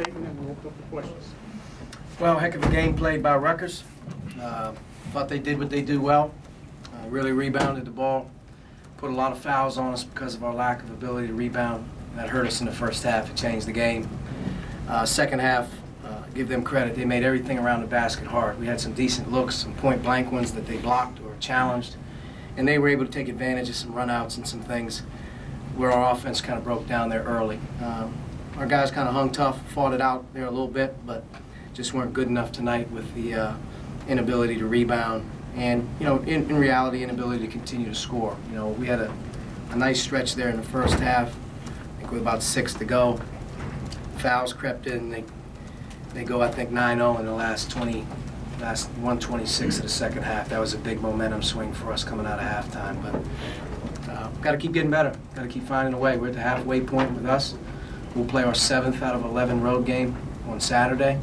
statement, and we'll open up the questions. Well, heck of a game played by Rutgers. Thought they did what they do well. Really rebounded the ball. Put a lot of fouls on us because of our lack of ability to rebound. That hurt us in the first half. It changed the game. Second half, give them credit. They made everything around the basket hard. We had some decent looks, some point-blank ones that they blocked or challenged, and they were able to take advantage of some runouts and some things where our offense kind of broke down there early. Our guys kind of hung tough, fought it out there a little bit, but just weren't good enough tonight with the inability to rebound and, you know, in reality, inability to continue to score. You know, we had a nice stretch there in the first half. I think with about 6 to go. Fouls crept in. They go, I think, 9-0 in the last 126 of the second half. That was a big momentum swing for us coming out of halftime. But got to keep getting better. Got to keep finding a way. We're at the halfway point with us. We'll play our 7th out of 11 road game on Saturday.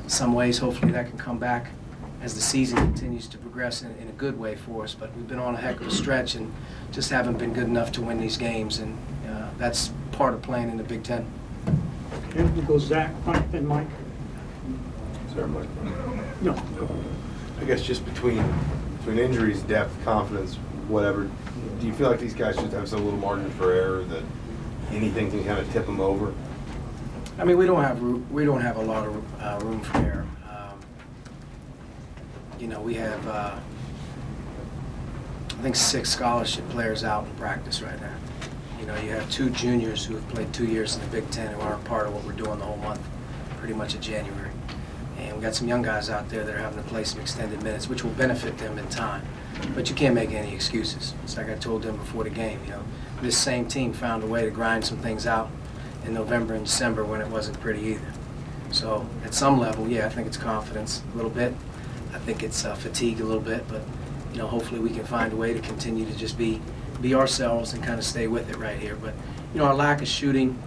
In some ways, hopefully, that can come back as the season continues to progress in a good way for us. But we've been on a heck of a stretch and just haven't been good enough to win these games. And that's part of playing in the Big Ten. Okay, we'll go Zach, Mike, then Mike. Sorry, Mike. No. I guess just between injuries, depth, confidence, whatever, do you feel like these guys should have some little margin for error that anything can kind of tip them over? I mean, we don't have a lot of room for error. You know, we have I think 6 scholarship players out in practice right now. You know, you have 2 juniors who have played 2 years in the Big Ten who aren't part of what we're doing the whole month, pretty much of January. And we got some young guys out there that are having to play some extended minutes, which will benefit them in time. But you can't make any excuses. It's like I told them before the game, you know, this same team found a way to grind some things out in November and December when it wasn't pretty either. So at some level, yeah, I think it's confidence a little bit. I think it's fatigue a little bit, but you know, hopefully we can find a way to continue to just be ourselves and kind of stay with it right here. But you know, our lack of shooting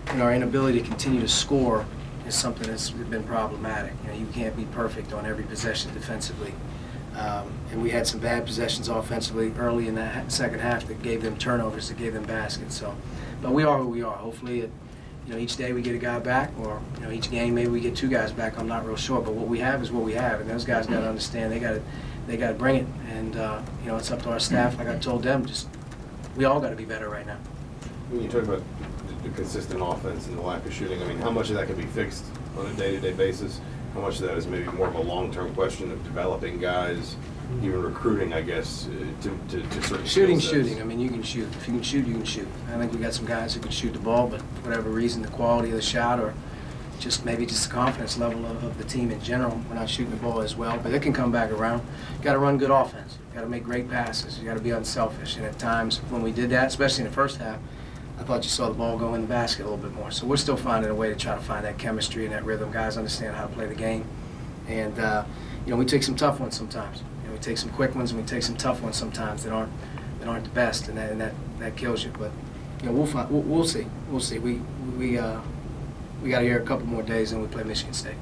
and our inability to continue to score is something that's been problematic. You know, you can't be perfect on every possession defensively. And we had some bad possessions offensively early in that second half that gave them turnovers, that gave them baskets. So, but we are who we are. Hopefully, you know, each day we get a guy back, or you know, each game maybe we get 2 guys back. I'm not real sure, but what we have is what we have, and those guys got to understand they got to bring it. And you know, it's up to our staff. Like I told them, just we all got to be better right now. When you talk about the consistent offense and the lack of shooting, I mean, how much of that can be fixed on a day-to-day basis? How much of that is maybe more of a long-term question of developing guys, even recruiting, I guess, to certain Shooting. I mean, you can shoot. If you can shoot, you can shoot. I think we got some guys who can shoot the ball, but for whatever reason, the quality of the shot or just maybe just the confidence level of the team in general, we're not shooting the ball as well. But it can come back around. You got to run good offense. You got to make great passes. You got to be unselfish. And at times when we did that, especially in the first half, I thought you saw the ball go in the basket a little bit more. So we're still finding a way to try to find that chemistry and that rhythm. Guys understand how to play the game. And, you know, we take some tough ones sometimes. You know, we take some quick ones and we take some tough ones sometimes that aren't the best, and that kills you. But, you know, we'll see. We'll see. We got here a couple more days and we play Michigan State.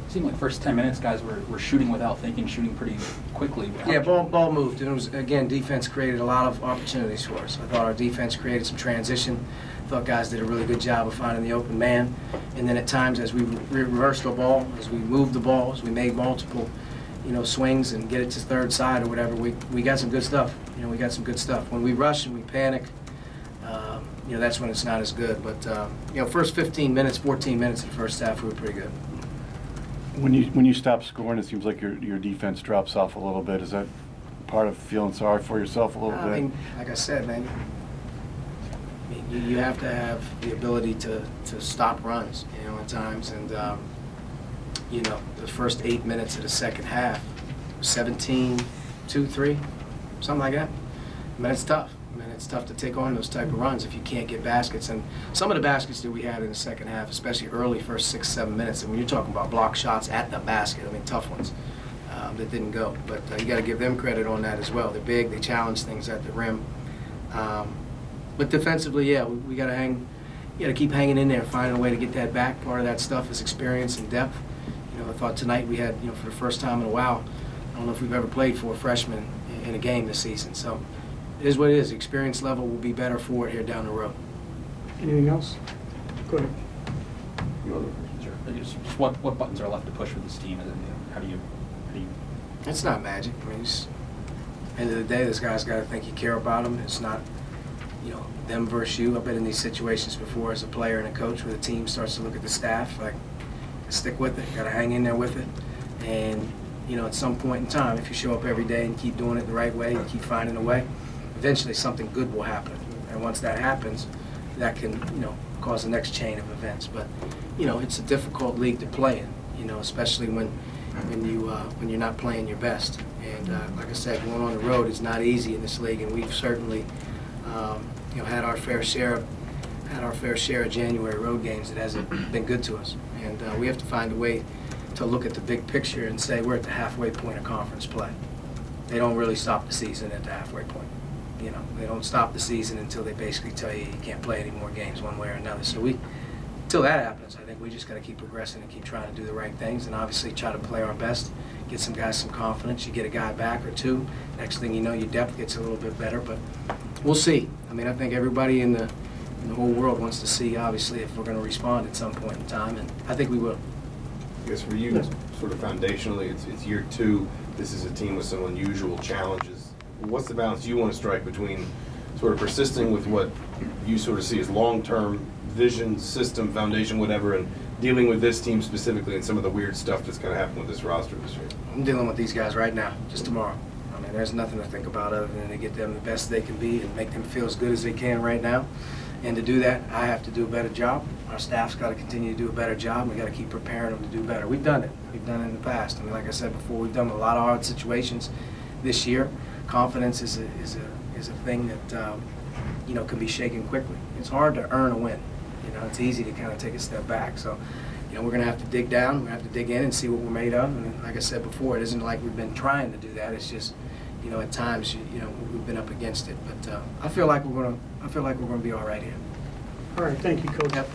It seemed like first 10 minutes, guys were shooting without thinking, shooting pretty quickly. Yeah, ball moved. And it was, again, defense created a lot of opportunities for us. I thought our defense created some transition. I thought guys did a really good job of finding the open man. And then at times, as we reversed our ball, as we moved the ball, as we made multiple, you know, swings and get it to third side or whatever, we got some good stuff. You know, we got some good stuff. When we rush and we panic, you know, that's when it's not as good. But, you know, first 15 minutes, 14 minutes of the first half, we were pretty good. When you stop scoring, it seems like your defense drops off a little bit. Is that part of feeling sorry for yourself a little bit? I mean, like I said, man, you have to have the ability to stop runs, you know, at times. And, you know, the first 8 minutes of the second half, 17-2-3, something like that. I mean, it's tough. I mean, it's tough to take on those type of runs if you can't get baskets. And some of the baskets that we had in the second half, especially early first 6-7 minutes, and when you're talking about block shots at the basket, I mean, tough ones that didn't go. But you got to give them credit on that as well. They're big. They challenge things at the rim. But defensively, yeah, we got to hang. You got to keep hanging in there, finding a way to get that back. Part of that stuff is experience and depth. You know, I thought tonight we had, you know, for the first time in a while, I don't know if we've ever played 4 freshmen in a game this season. So it is what it is. The experience level will be better for it here down the road. Anything else? Go ahead. Sure. Just what buttons are left to push with this team? And how do you? It's not magic. I mean, end of the day, this guy's got to think you care about him. It's not, them versus you. I've been in these situations before as a player and a coach where the team starts to look at the staff like, stick with it. Got to hang in there with it. And, at some point in time, if you show up every day and keep doing it the right way and keep finding a way, eventually something good will happen. And once that happens, that can, cause the next chain of events. But, it's a difficult league to play in, especially when you're not playing your best. And like I said, going on the road is not easy in this league, and we've certainly, had our fair share of January road games that hasn't been good to us. And we have to find a way to look at the big picture and say we're at the halfway point of conference play. They don't really stop the season at the halfway point. They don't stop the season until they basically tell you you can't play any more games one way or another. So until that happens, I think we just got to keep progressing and keep trying to do the right things and obviously try to play our best, get some guys some confidence. You get a guy back or two. Next thing you know, your depth gets a little bit better, but we'll see. I mean, I think everybody in the whole world wants to see, obviously, if we're going to respond at some point in time, and I think we will. I guess for you, sort of foundationally, it's year 2. This is a team with some unusual challenges. What's the balance you want to strike between sort of persisting with what you sort of see as long-term vision, system, foundation, whatever, and dealing with this team specifically and some of the weird stuff that's going to happen with this roster this year? I'm dealing with these guys right now, just tomorrow. I mean, there's nothing to think about other than to get them the best they can be and make them feel as good as they can right now. And to do that, I have to do a better job. Our staff's got to continue to do a better job. We got to keep preparing them to do better. We've done it. We've done it in the past. I mean, like I said before, we've done a lot of hard situations this year. Confidence is a thing that can be shaken quickly. It's hard to earn a win. It's easy to kind of take a step back. So, we're going to have to dig down. We're going to have to dig in and see what we're made of. And like I said before, it isn't like we've been trying to do that. It's just, at times, we've been up against it. But I feel like we're going to be all right here. All right, thank you, Coach. Yep.